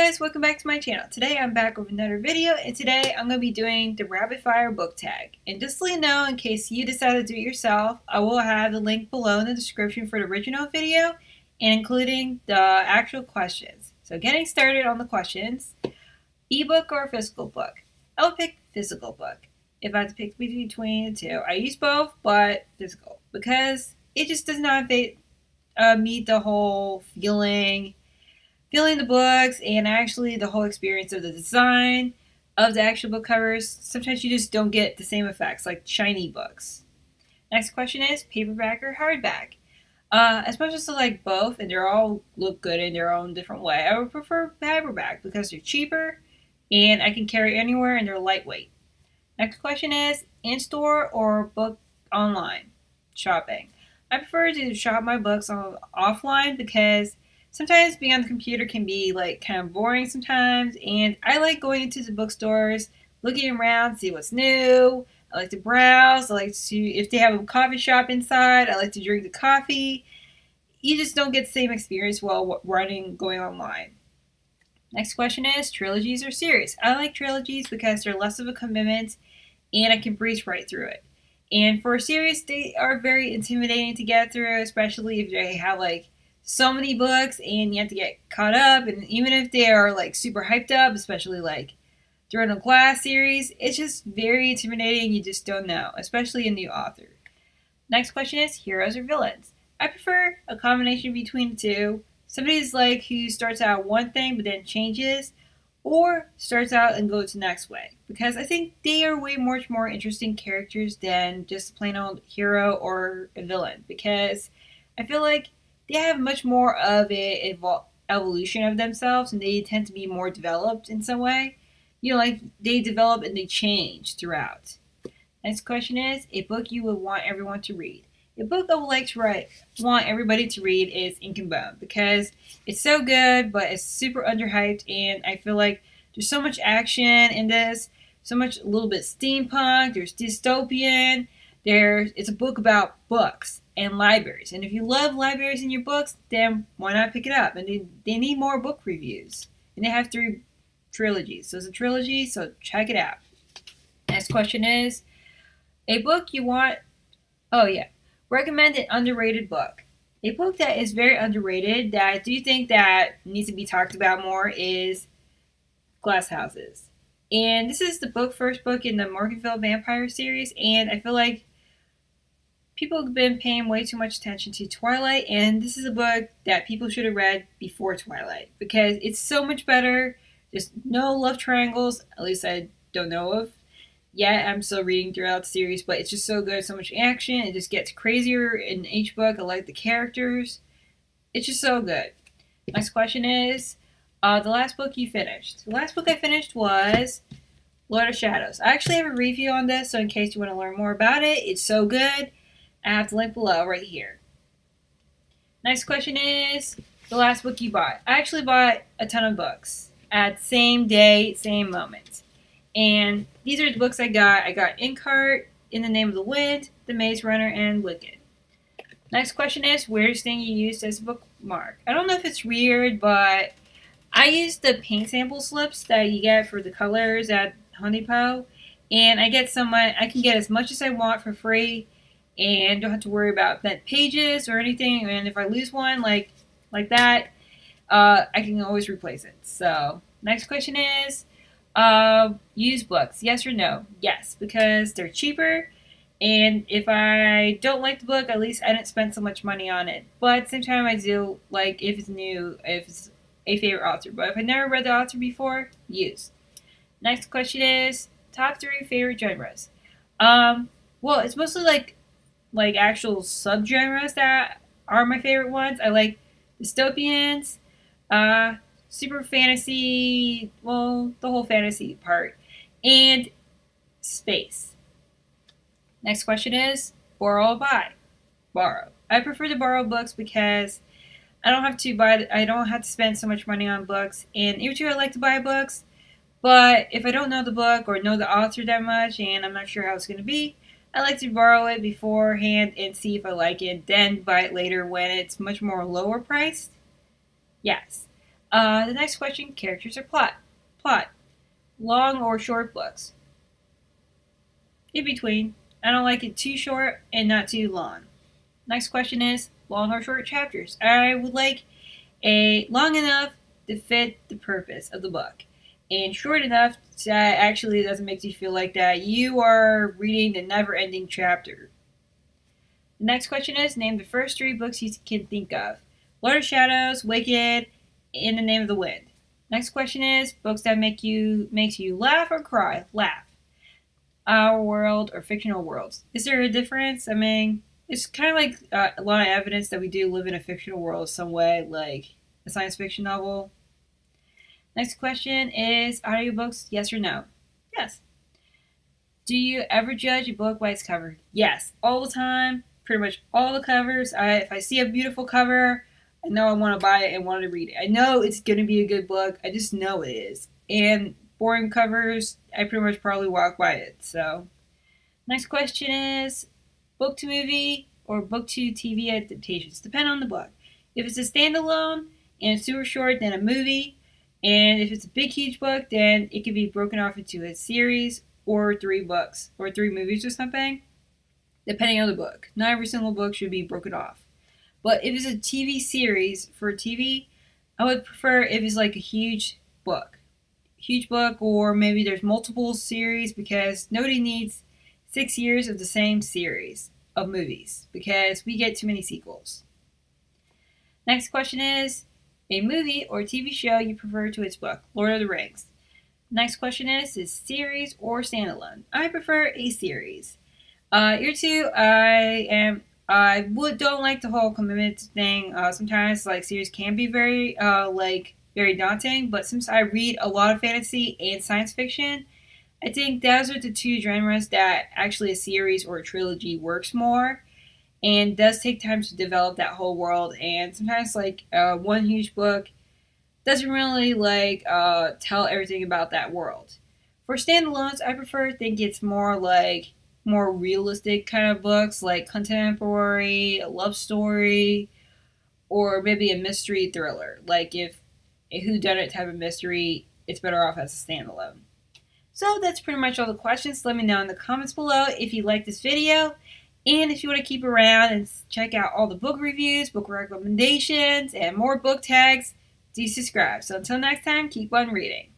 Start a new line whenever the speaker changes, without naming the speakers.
guys, welcome back to my channel. Today I'm back with another video, and today I'm going to be doing the rapid fire book tag. And just to let you know, in case you decide to do it yourself, I will have the link below in the description for the original video and including the actual questions. So getting started on the questions, ebook or physical book? I will pick physical book. If I had to pick between the two, I use both, but physical, because it just does not meet the whole feeling the books and actually the whole experience of the design of the actual book covers. Sometimes you just don't get the same effects like shiny books. Next question is paperback or hardback? As much as I like both and they all look good in their own different way, I would prefer paperback because they're cheaper and I can carry anywhere and they're lightweight. Next question is in-store or book online shopping? I prefer to shop my books offline because sometimes being on the computer can be like kind of boring sometimes, and I like going into the bookstores, looking around, see what's new. I like to browse. I like to, if they have a coffee shop inside, I like to drink the coffee. You just don't get the same experience while going online. Next question is trilogies or series? I like trilogies because they're less of a commitment and I can breeze right through it. And for a series, they are very intimidating to get through, especially if they have like so many books and you have to get caught up, and even if they are like super hyped up, especially like during a Glass series, it's just very intimidating. You just don't know, especially a new author. Next question is heroes or villains? I prefer a combination between the two. Somebody's like who starts out one thing but then changes, or starts out and goes the next way, because I think they are way much more interesting characters than just a plain old hero or a villain, because I feel like they have much more of an evolution of themselves and they tend to be more developed in some way. You know, like they develop and they change throughout. Next question is a book you would want everyone to read. A book I would like to want everybody to read is Ink and Bone, because it's so good, but it's super underhyped, and I feel like there's so much action in this, so much a little bit steampunk, there's dystopian, it's a book about books and libraries. And if you love libraries in your books, then why not pick it up? And they need more book reviews. And they have 3 trilogies. So it's a trilogy, so check it out. Next question is a book you want. Oh, yeah. Recommend an underrated book. A book that is very underrated that I do think that needs to be talked about more is Glass Houses. And this is the first book in the Morganville Vampire series, and I feel like people have been paying way too much attention to Twilight, and this is a book that people should have read before Twilight because it's so much better. There's no love triangles, at least I don't know of yet. I'm still reading throughout the series, but it's just so good. So much action. It just gets crazier in each book. I like the characters. It's just so good. Next question is the last book you finished. The last book I finished was Lord of Shadows. I actually have a review on this, so in case you want to learn more about it, it's so good. I have the link below right here. Next question is the last book you bought. I actually bought a ton of books at the same day, same moment. And these are the books I got. I got Inkheart, In the Name of the Wind, The Maze Runner, and Wicked. Next question is weirdest thing you used as a bookmark. I don't know if it's weird, but I used the paint sample slips that you get for the colors at Home Depot, and I can get as much as I want for free, and don't have to worry about bent pages or anything. And if I lose one like that, I can always replace it. So next question is used books, yes or no? Yes, because they're cheaper, and if I don't like the book, at least I didn't spend so much money on it. But at the same time, I do like if it's new, if it's a favorite author. But if I never read the author before, used. Next question is top 3 favorite genres. Well, it's mostly like actual subgenres that are my favorite ones. I like dystopians, super fantasy, well, the whole fantasy part, and space. Next question is borrow or buy? Borrow. I prefer to borrow books because I don't have to spend so much money on books, and usually I like to buy books, but if I don't know the book or know the author that much and I'm not sure how it's going to be, I like to borrow it beforehand and see if I like it, then buy it later when it's much more lower priced. Yes. The next question, characters or plot? Plot. Long or short books? In between. I don't like it too short and not too long. Next question is long or short chapters. I would like a long enough to fit the purpose of the book and short enough that actually doesn't make you feel like that you are reading the never-ending chapter. The next question is name the first 3 books you can think of. Lord of Shadows, Wicked, In the Name of the Wind. Next question is books that makes you laugh or cry. Laugh. Our world or fictional worlds. Is there a difference? I mean, it's kind of like a lot of evidence that we do live in a fictional world some way, like a science fiction novel. Next question is audiobooks, yes or no? Yes. Do you ever judge a book by its cover? Yes, all the time. Pretty much all the covers. If I see a beautiful cover, I know I want to buy it and want to read it. I know it's going to be a good book. I just know it is. And boring covers, I pretty much probably walk by it. So, next question is book to movie or book to TV adaptations. Depend on the book. If it's a standalone and it's super short, then a movie. And if it's a big, huge book, then it can be broken off into a series or 3 books or 3 movies or something, depending on the book. Not every single book should be broken off. But if it's a TV series for TV, I would prefer if it's like a huge book. Huge book, or maybe there's multiple series because nobody needs 6 years of the same series of movies because we get too many sequels. Next question is a movie or TV show you prefer to its book. Lord of the Rings. Next question is series or standalone? I prefer a series. Year 2, don't like the whole commitment thing. Sometimes like series can be very very daunting, but since I read a lot of fantasy and science fiction, I think those are the 2 genres that actually a series or a trilogy works more and does take time to develop that whole world. And sometimes one huge book doesn't really tell everything about that world. For standalones, I think it's more more realistic kind of books, like contemporary, a love story, or maybe a mystery thriller. Like if a whodunit type of mystery, it's better off as a standalone. So that's pretty much all the questions. Let me know in the comments below if you like this video. And if you want to keep around and check out all the book reviews, book recommendations, and more book tags, do subscribe. So until next time, keep on reading.